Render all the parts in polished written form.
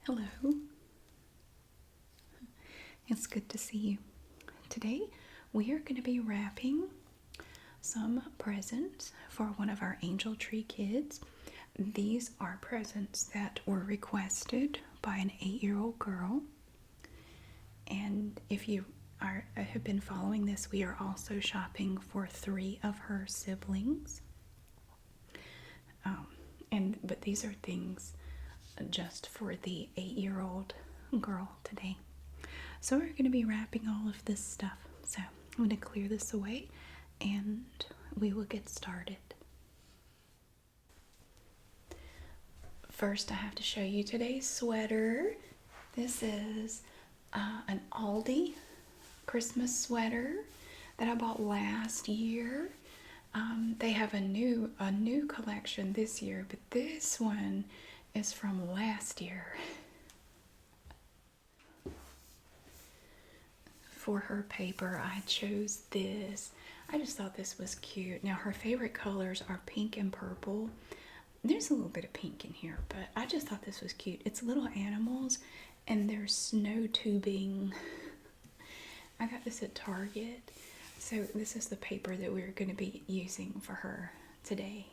Hello. It's good to see you. Today we are going to be wrapping some presents for one of our Angel Tree kids. These are presents that were requested by an 8-year-old girl. And if you have been following this, we are also shopping for 3 of her siblings. But these are things just for the 8-year-old girl today. So we're going to be wrapping all of this stuff. So I'm going to clear this away and we will get started. First, I have to show you today's sweater. This is an Aldi Christmas sweater that I bought last year. They have a new collection this year, but this one is from last year. For her paper, I chose this. I just thought this was cute. Now, her favorite colors are pink and purple. There's a little bit of pink in here, but I just thought this was cute. It's little animals, and there's snow tubing. I got this at Target. So this is the paper that we're going to be using for her today.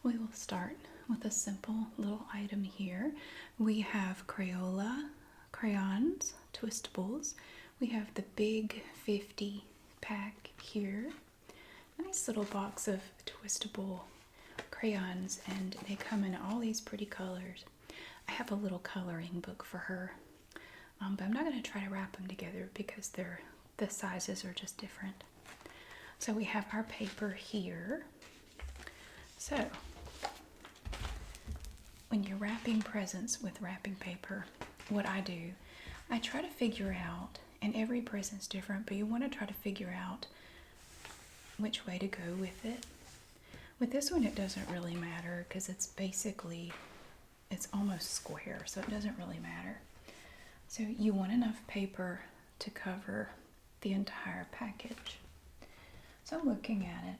We will start with a simple little item here. We have Crayola crayons, twistables. We have the big 50 pack here. Nice little box of twistable crayons, and they come in all these pretty colors. I have a little coloring book for her, but I'm not going to try to wrap them together because the sizes are just different. So we have our paper here. So when you're wrapping presents with wrapping paper, what I do, I try to figure out, and every present's different, but you want to try to figure out which way to go with it. With this one, it doesn't really matter because it's almost square, so it doesn't really matter. So you want enough paper to cover the entire package. So I'm looking at it,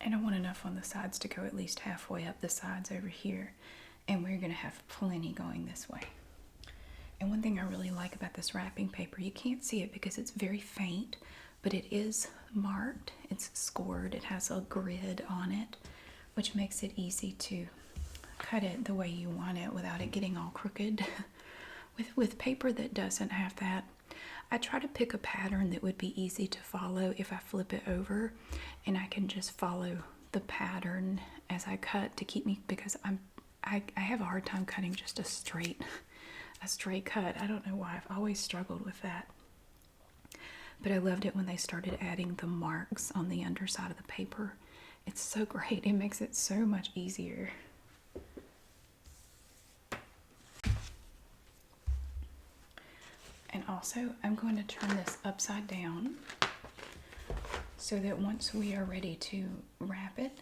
and I want enough on the sides to go at least halfway up the sides over here, and we're going to have plenty going this way. And one thing I really like about this wrapping paper, you can't see it because it's very faint, but it is marked, it's scored, it has a grid on it, which makes it easy to cut it the way you want it without it getting all crooked. With paper that doesn't have that, I try to pick a pattern that would be easy to follow if I flip it over, and I can just follow the pattern as I cut to keep me, because I have a hard time cutting just a straight cut. I don't know why. I've always struggled with that. But I loved it when they started adding the marks on the underside of the paper. It's so great. It makes it so much easier. And also, I'm going to turn this upside down so that once we are ready to wrap it,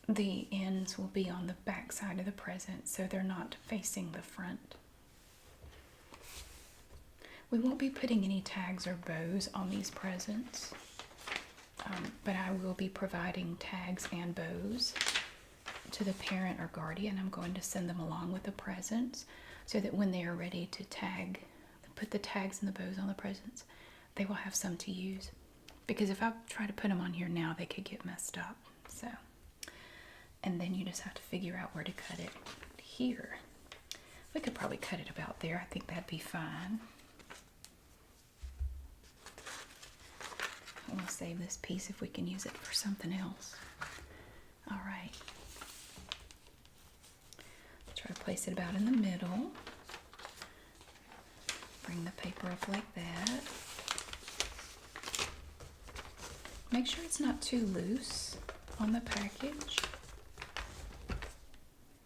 the ends will be on the back side of the present, so they're not facing the front. We won't be putting any tags or bows on these presents, but I will be providing tags and bows to the parent or guardian. I'm going to send them along with the presents so that when they are ready to put the tags and the bows on the presents, they will have some to use. Because if I try to put them on here now, they could get messed up. So, and then you just have to figure out where to cut it here. We could probably cut it about there. I think that'd be fine. We'll save this piece if we can use it for something else. All right. Try to place it about in the middle. Bring the paper up like that. Make sure it's not too loose on the package.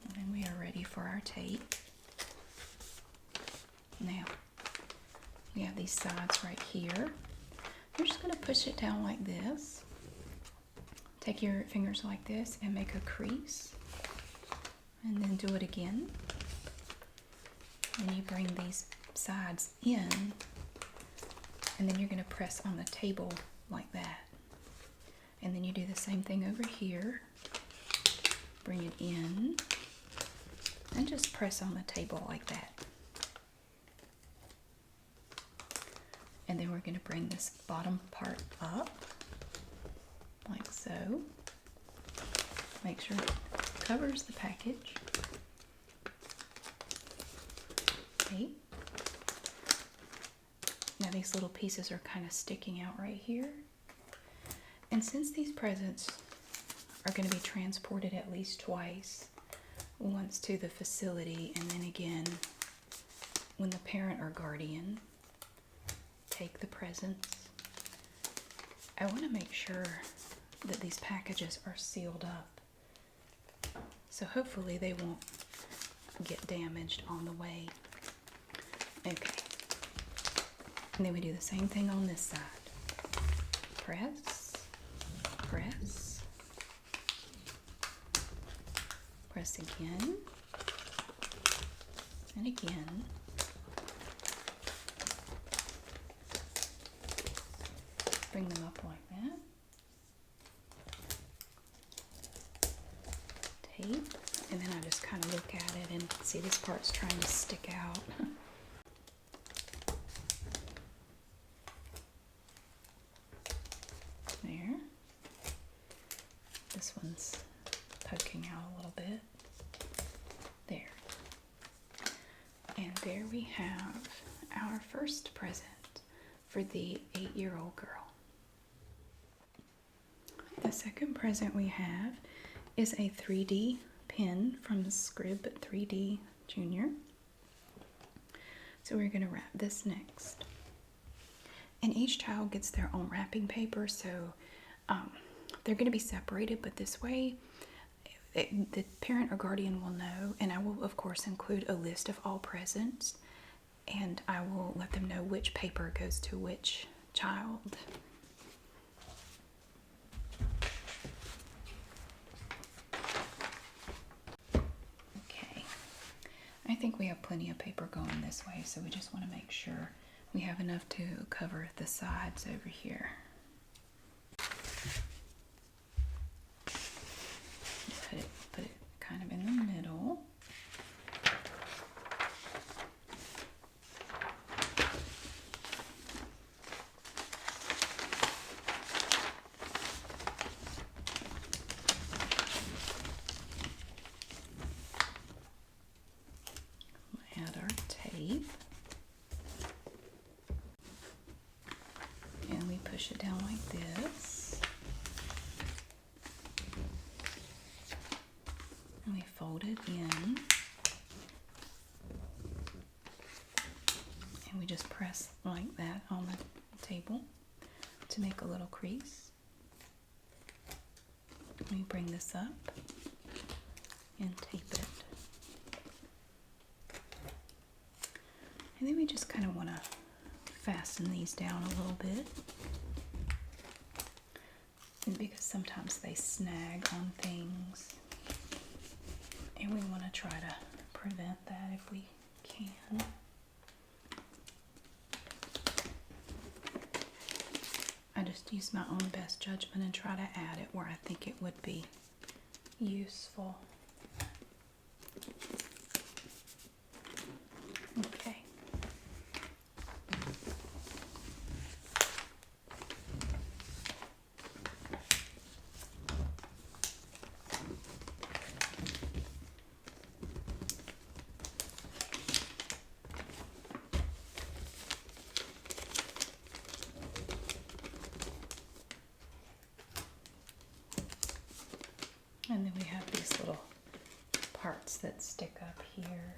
And then we are ready for our tape. Now, we have these sides right here. You're just going to push it down like this. Take your fingers like this and make a crease. And then do it again. And you bring these sides in, and then you're going to press on the table like that. And then you do the same thing over here. Bring it in And just press on the table like that. And then we're going to bring this bottom part up, like so. Make sure it covers the package. Okay. Now these little pieces are kind of sticking out right here. And since these presents are going to be transported at least twice, once to the facility and then again when the parent or guardian take the presents, I want to make sure that these packages are sealed up. So hopefully they won't get damaged on the way. Okay. And then we do the same thing on this side. Press, press, press again, and again. Bring them up like that. Tape, and then I just kind of look at it and see this part's trying to stick out. There. This one's poking out a little bit. There. And there we have our first present for the 8-year-old girl. The second present we have is a 3D pen from Scrib 3D Junior. So we're going to wrap this next. And each child gets their own wrapping paper, so they're going to be separated, but this way the parent or guardian will know, and I will of course include a list of all presents, and I will let them know which paper goes to which child. Okay, I think we have plenty of paper going this way, so we just want to make sure we have enough to cover the sides over here. Put it kind of in the middle. Add our tape. And we push it down like this. And we fold it in. And we just press like that on the table to make a little crease. We bring this up and tape it. And then we just kind of want to fasten these down a little bit, and because sometimes they snag on things, and we want to try to prevent that if we can. I just use my own best judgment and try to add it where I think it would be useful. Okay. And then we have these little parts that stick up here.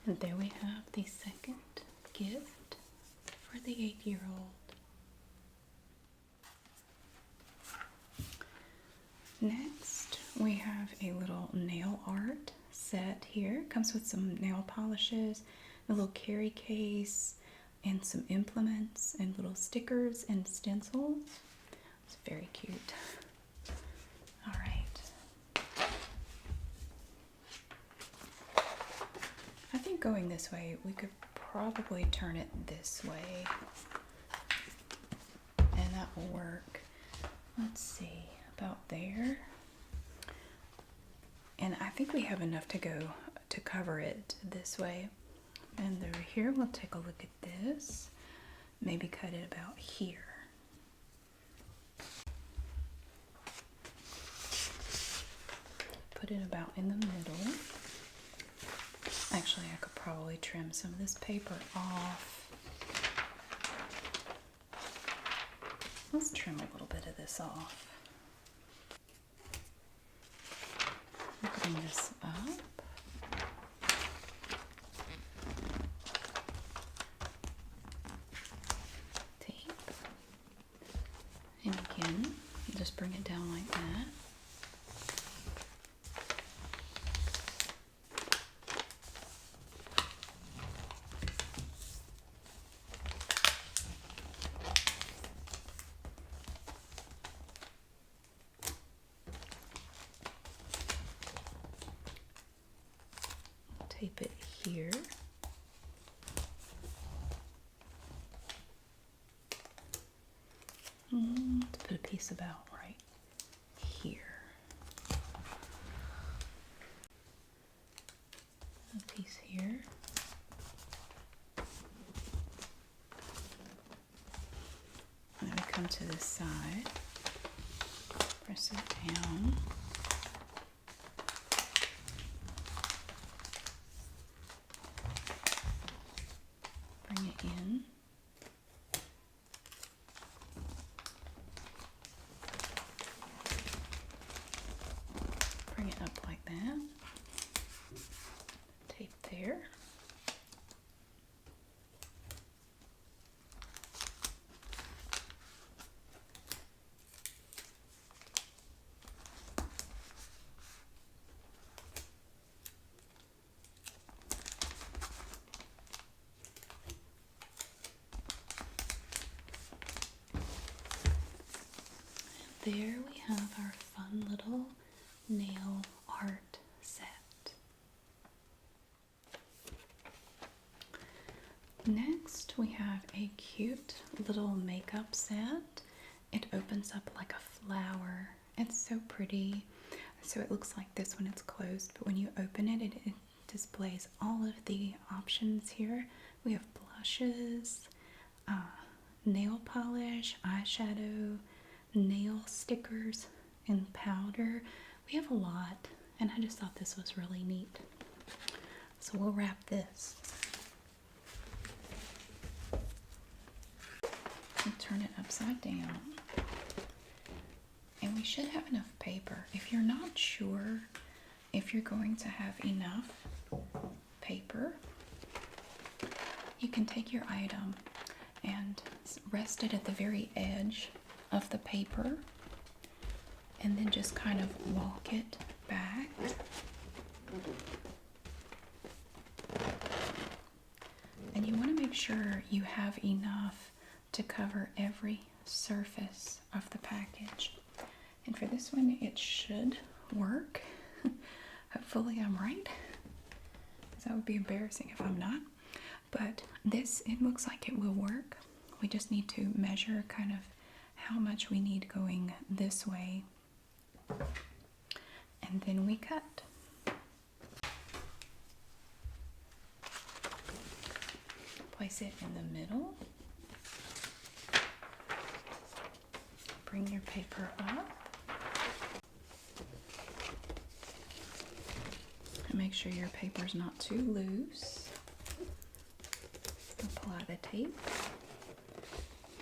And there we have the second gift for the 8-year-old. Next, we have a little nail art set here. It comes with some nail polishes, a little carry case, and some implements, and little stickers and stencils. It's very cute. All right, going this way, we could probably turn it this way, and that will work. Let's see, about there. And I think we have enough to go to cover it this way. And over here, we'll take a look at this. Maybe cut it about here. Put it about in the middle. Actually, I could probably trim some of this paper off. Let's trim a little bit of this off. Bring this up. Tape. And again, just bring it down like that. Tape it here. Let's put a piece about right here. A piece here. And then we come to this side. Press it down. Bring it in. Bring it up like that. Tape there. There we have our fun little nail art set. Next we have a cute little makeup set. It opens up like a flower. It's so pretty. So it looks like this when it's closed, but when you open it, it displays all of the options here. We have blushes, nail polish, eyeshadow, nail stickers, and powder. We have a lot, and I just thought this was really neat. So we'll wrap this. And turn it upside down. And we should have enough paper. If you're not sure if you're going to have enough paper, you can take your item and rest it at the very edge of the paper and then just kind of walk it back. And you want to make sure you have enough to cover every surface of the package. And for this one, it should work. Hopefully I'm right, because that would be embarrassing if I'm not. But this, it looks like it will work. We just need to measure kind of how much we need going this way. And then we cut. Place it in the middle. Bring your paper up. And make sure your paper's not too loose. Apply the tape.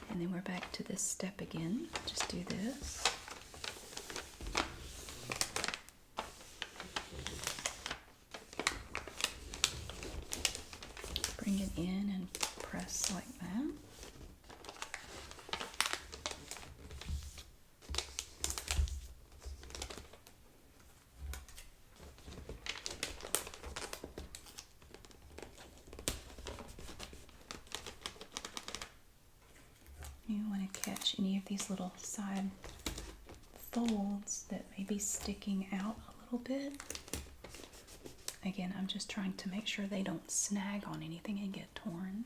And then we're back to this step again. Just do this. Bring it in and press like that. You want to catch any of these little side folds that may be sticking out a little bit. Again, I'm just trying to make sure they don't snag on anything and get torn.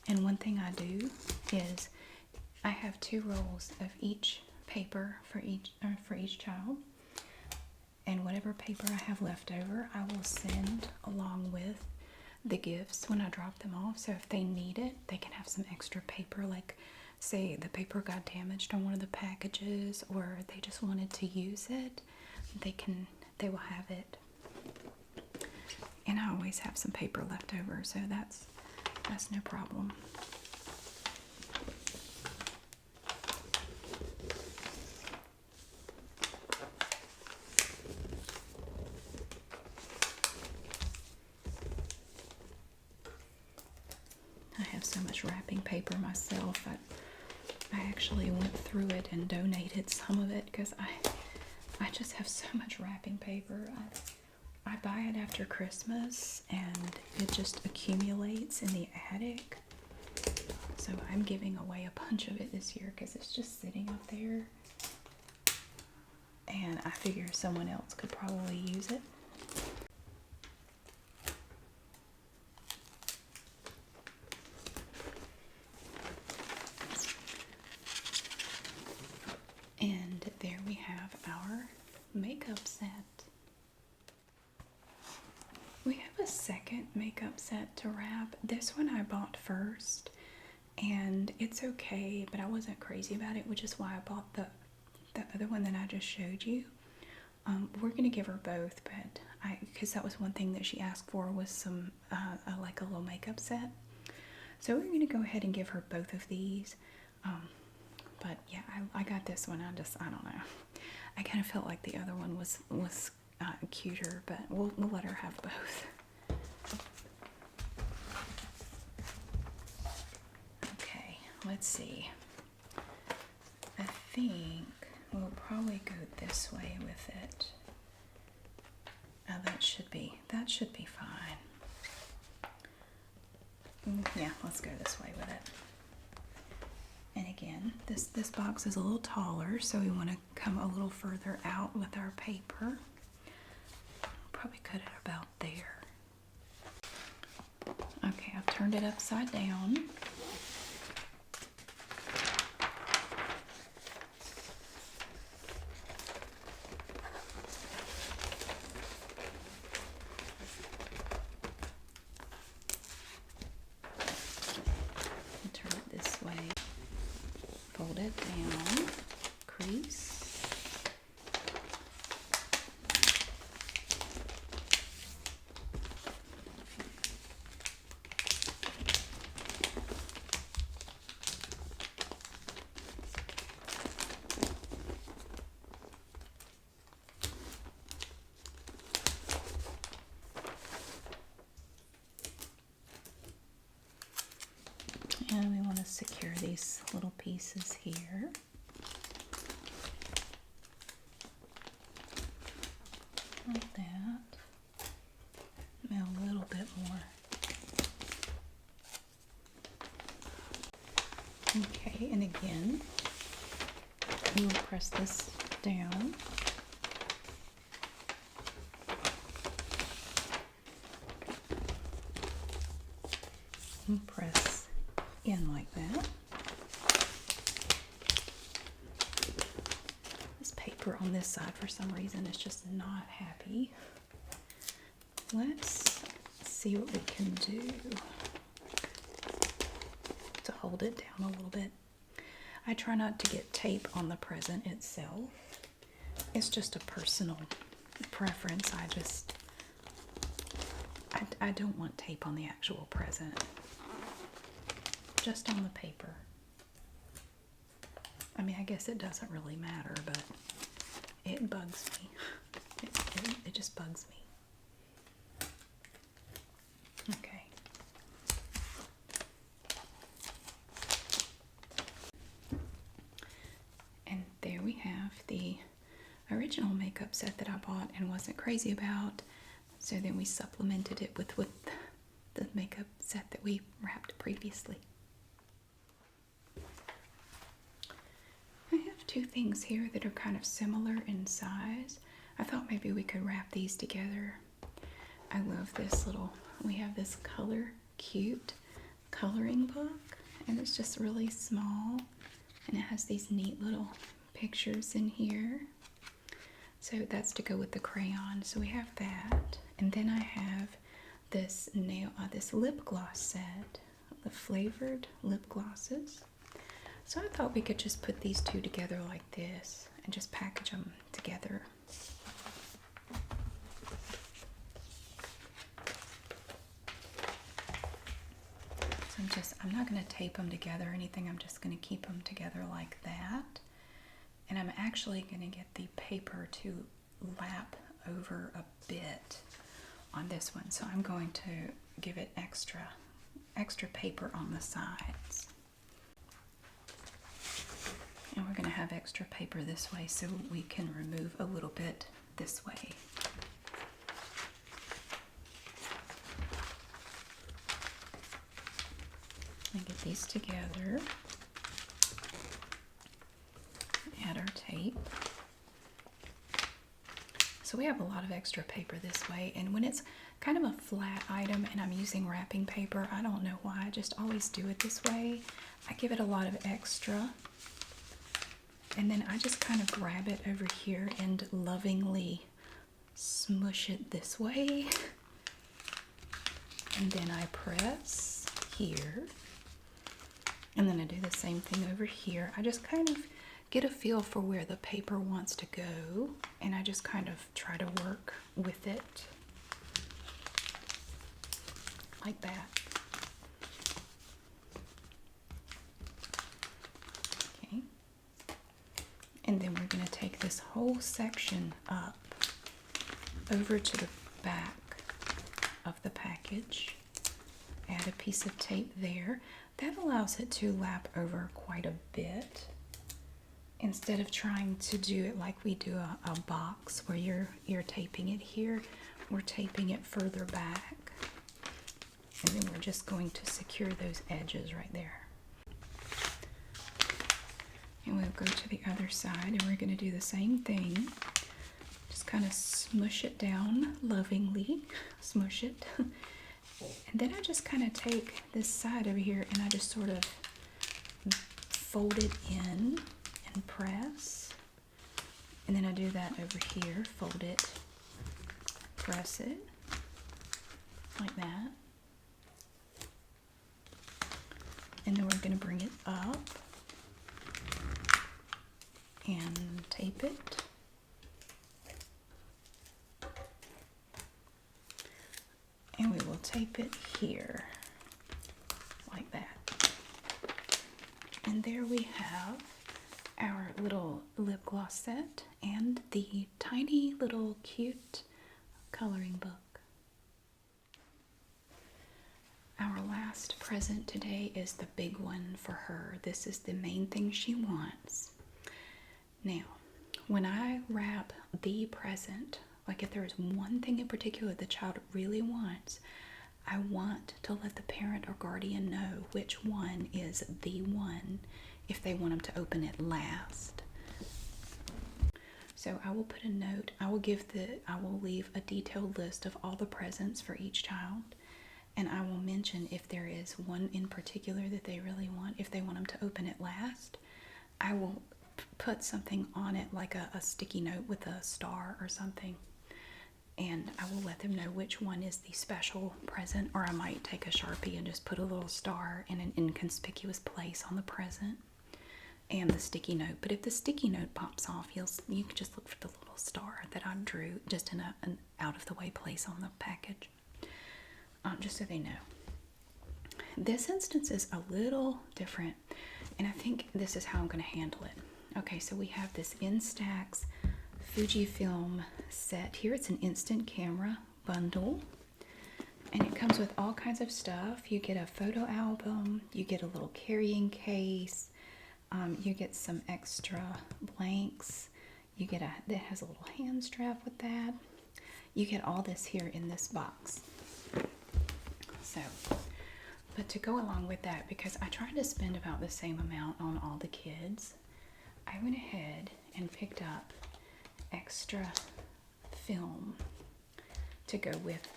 And one thing I do is I have 2 rolls of each paper for each child. And whatever paper I have left over, I will send along with the gifts when I drop them off. So if they need it, they can have some extra paper. Like, say the paper got damaged on one of the packages, or they just wanted to use it, they will have it. And I always have some paper left over, so that's no problem. I have so much wrapping paper myself. I actually went through it and donated some of it because I just have so much wrapping paper. I buy it after Christmas and it just accumulates in the attic. So I'm giving away a bunch of it this year because it's just sitting up there. And I figure someone else could probably use it. And there we have our makeup set. We have a second makeup set to wrap. This one I bought first, and it's okay, but I wasn't crazy about it, which is why I bought the other one that I just showed you. We're gonna give her both, but because that was one thing that she asked for, was some like a little makeup set. So we're gonna go ahead and give her both of these. But yeah, I got this one. I don't know. I kind of felt like the other one was cuter, but we'll let her have both. Okay, let's see. I think we'll probably go this way with it. That should be fine. Yeah, let's go this way with it. And again, this box is a little taller, so we want to come a little further out with our paper. Probably cut it about there. Okay, I've turned it upside down. Turn it this way. Fold it down. Crease. And we want to secure these little pieces here. Like that. And a little bit more. Okay, and again, we will press this down. And press in like that. This paper on this side for some reason is just not happy. Let's see what we can do to hold it down a little bit. I try not to get tape on the present itself. It's just a personal preference. I don't want tape on the actual present. Just on the paper. I mean, I guess it doesn't really matter, but it bugs me. It just bugs me. Okay. And there we have the original makeup set that I bought and wasn't crazy about. So then we supplemented it with the makeup set that we wrapped previously. I have two things here that are kind of similar in size. I thought maybe we could wrap these together. I love this little, we have this cute coloring book, and it's just really small, and it has these neat little pictures in here. So that's to go with the crayon. So we have that, and then I have this this lip gloss set, the flavored lip glosses. So I thought we could just put these two together like this and just package them together. So I'm not going to tape them together or anything. I'm just going to keep them together like that. And I'm actually going to get the paper to lap over a bit on this one. So I'm going to give it extra paper on the sides. And we're going to have extra paper this way so we can remove a little bit this way. And get these together. Add our tape. So we have a lot of extra paper this way, and when it's kind of a flat item and I'm using wrapping paper, I don't know why, I just always do it this way. I give it a lot of extra, and then I just kind of grab it over here and lovingly smush it this way, and then I press here, and then I do the same thing over here. I just kind of get a feel for where the paper wants to go, and I just kind of try to work with it like that. Okay. And then we're going to take this whole section up over to the back of the package. Add a piece of tape there. That allows it to lap over quite a bit, instead of trying to do it like we do a box where you're taping it here. We're taping it further back, and then we're just going to secure those edges right there. And we'll go to the other side, and we're going to do the same thing. Just kind of smush it down lovingly, smush it. And then I just kind of take this side over here and I just sort of fold it in and press. And then I do that over here, fold it, press it, like that. And then we're going to bring it up and tape it. And we will tape it here, like that. And there we have our little lip gloss set and the tiny little cute coloring book. Our last present today is the big one for her. This is the main thing she wants. Now, when I wrap the present, like if there is one thing in particular the child really wants, I want to let the parent or guardian know which one is the one if they want them to open it last. So I will put a note. I will leave a detailed list of all the presents for each child, and I will mention if there is one in particular that they really want. If they want them to open it last, I will put something on it like a sticky note with a star or something. And I will let them know which one is the special present, or I might take a Sharpie and just put a little star in an inconspicuous place on the present and the sticky note. But if the sticky note pops off, you can just look for the little star that I drew just in an out-of-the-way place on the package, just so they know. This instance is a little different, and I think this is how I'm going to handle it. Okay, so we have this Instax Fujifilm set here. It's an instant camera bundle, and it comes with all kinds of stuff. You get a photo album, you get a little carrying case, you get some extra blanks, you get that has a little hand strap with that. You get all this here in this box. So, but to go along with that, because I tried to spend about the same amount on all the kids, I went ahead and picked up extra film to go with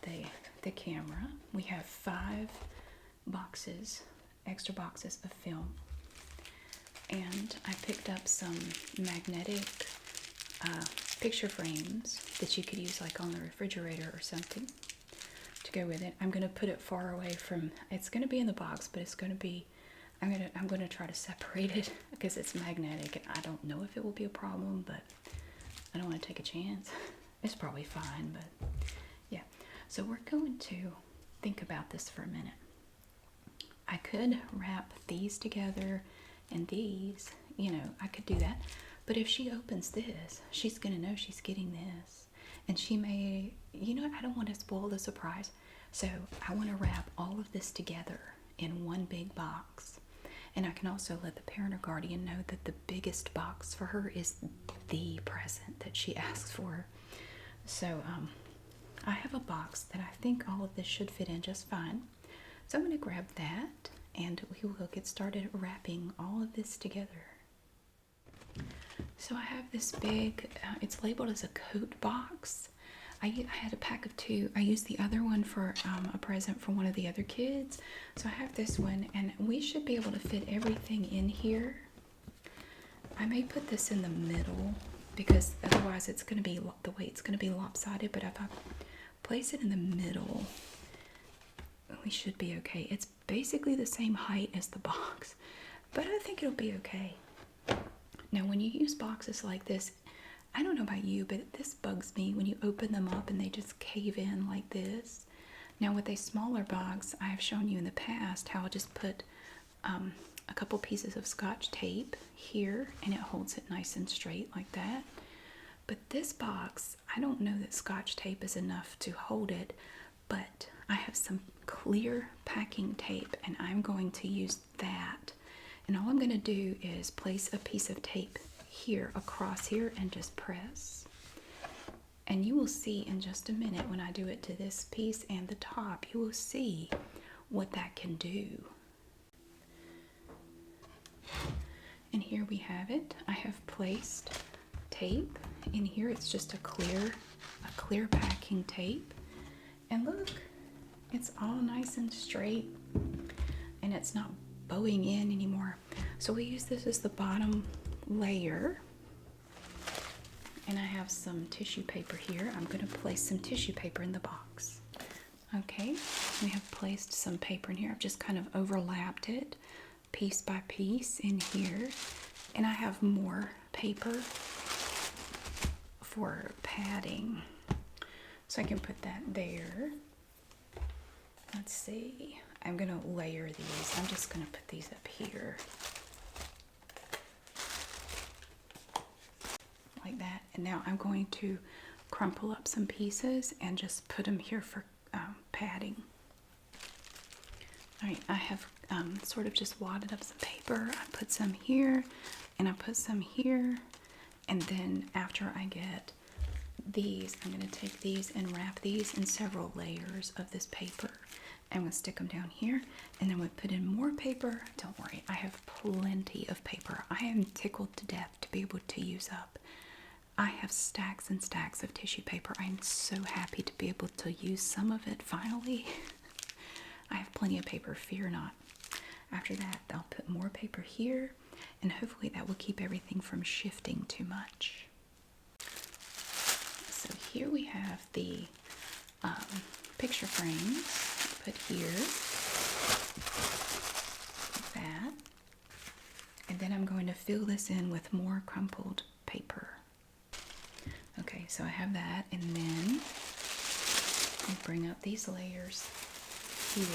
the camera. We have 5 boxes, extra boxes of film. And I picked up some magnetic picture frames that you could use like on the refrigerator or something to go with it. I'm going to put it far away from, it's going to be in the box, but it's going to be, I'm going to try to separate it because it's magnetic and I don't know if it will be a problem, but I don't want to take a chance. It's probably fine, but yeah. So we're going to think about this for a minute. I could wrap these together and these, you know, I could do that. But if she opens this, she's going to know she's getting this. And she may, you know, I don't want to spoil the surprise. So I want to wrap all of this together in one big box. And I can also let the parent or guardian know that the biggest box for her is the present that she asks for. So I have a box that I think all of this should fit in just fine. So I'm going to grab that and we will get started wrapping all of this together. So I have this big, it's labeled as a coat box. I had a pack of 2. I used the other one for a present for one of the other kids. So I have this one and we should be able to fit everything in here. I may put this in the middle because otherwise it's going to be, the way it's going to be lopsided. But if I place it in the middle, we should be okay. It's basically the same height as the box, but I think it'll be okay. Now when you use boxes like this, I don't know about you, but this bugs me when you open them up and they just cave in like this. Now with a smaller box, I have shown you in the past how I'll just put a couple pieces of Scotch tape here and it holds it nice and straight like that. But this box, I don't know that Scotch tape is enough to hold it, but I have some clear packing tape and I'm going to use that. And all I'm going to do is place a piece of tape here across here and just press. And you will see in just a minute when I do it to this piece and the top, you will see what that can do. And here we have it. I have placed tape in here. It's just a clear packing tape. And look, it's all nice and straight and it's not bowing in anymore. So we use this as the bottom layer. And I have some tissue paper here. I'm going to place some tissue paper in the box. Okay, we have placed some paper in here. I've just kind of overlapped it piece by piece in here. And I have more paper for padding. So I can put that there. Let's see. I'm going to layer these. I'm just going to put these up here. Like that. And now I'm going to crumple up some pieces and just put them here for padding. Alright, I have sort of just wadded up some paper. I put some here and I put some here. And then after I get these, I'm going to take these and wrap these in several layers of this paper. I'm going to stick them down here and then we'll put in more paper. Don't worry, I have plenty of paper. I am tickled to death to be able to use up. I have stacks and stacks of tissue paper. I'm so happy to be able to use some of it finally. I have plenty of paper, fear not. After that, I'll put more paper here and hopefully that will keep everything from shifting too much. So here we have the picture frames. Put here, like that, and then I'm going to fill this in with more crumpled paper. Okay, so I have that, and then I bring up these layers here.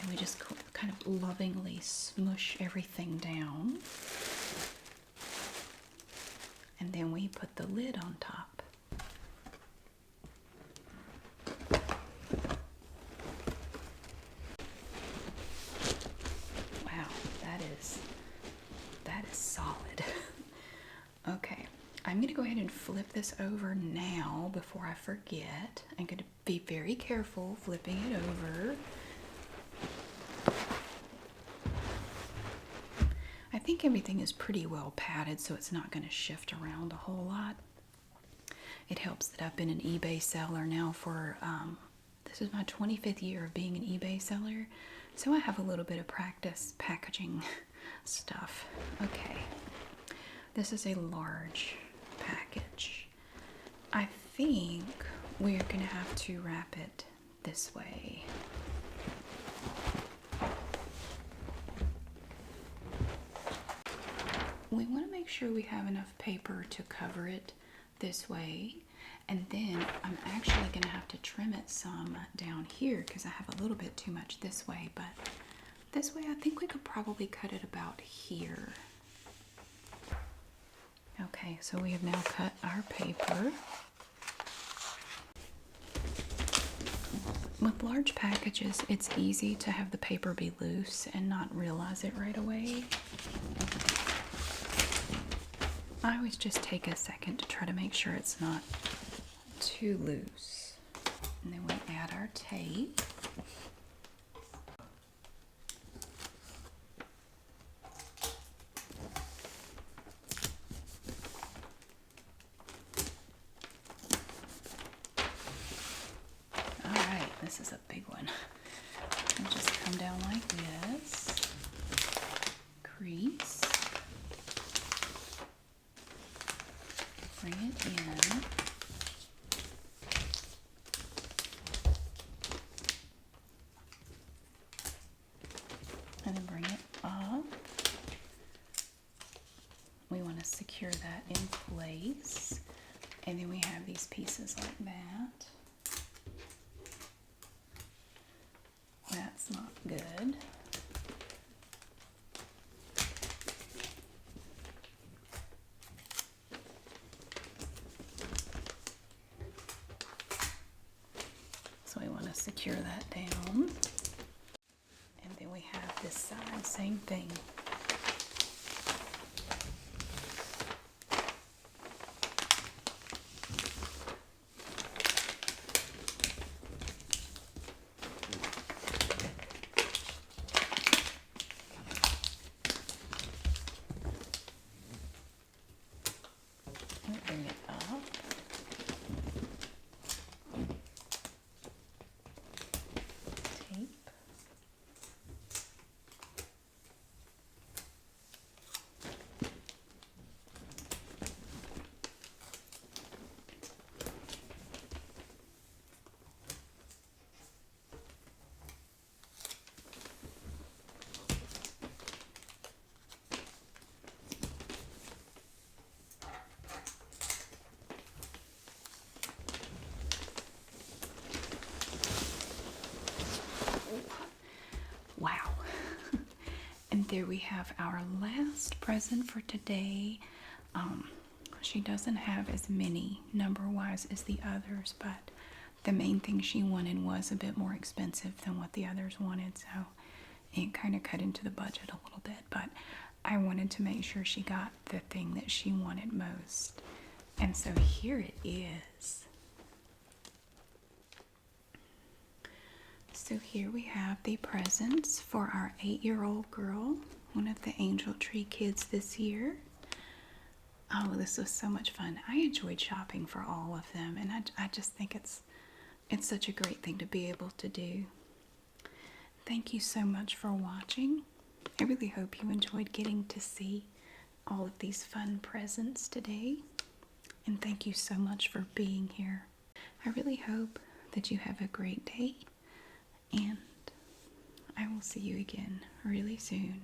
And we just kind of lovingly smush everything down. And then we put the lid on top. Wow, that is solid. Okay, I'm going to go ahead and flip this over now before I forget. I'm going to be very careful flipping it over. think everything is pretty well padded, so it's not going to shift around a whole lot. It helps that I've been an eBay seller now for, this is my 25th year of being an eBay seller, so I have a little bit of practice packaging stuff. Okay, this is a large package. I think we're going to have to wrap it this way. We want to make sure we have enough paper to cover it this way, and then I'm actually going to have to trim it some down here because I have a little bit too much this way, but this way I think we could probably cut it about here. Okay, so we have now cut our paper. With large packages, it's easy to have the paper be loose and not realize it right away. I always just take a second to try to make sure it's not too loose. And then we add our tape. Alright, this is a big one. It'll just come down like this. Crease. Bring it in. And then bring it up. We want to secure that in place. And then we have these pieces like that. That's not good. So we want to secure that down. And then we have this side, same thing. And bring it up. Wow. And there we have our last present for today. She doesn't have as many number-wise as the others, but the main thing she wanted was a bit more expensive than what the others wanted, so it kind of cut into the budget a little bit, but I wanted to make sure she got the thing that she wanted most. And so here it is. So here we have the presents for our 8-year-old girl, one of the Angel Tree kids this year. Oh, this was so much fun. I enjoyed shopping for all of them, and I just think it's such a great thing to be able to do. Thank you so much for watching. I really hope you enjoyed getting to see all of these fun presents today. And thank you so much for being here. I really hope that you have a great day. And I will see you again really soon.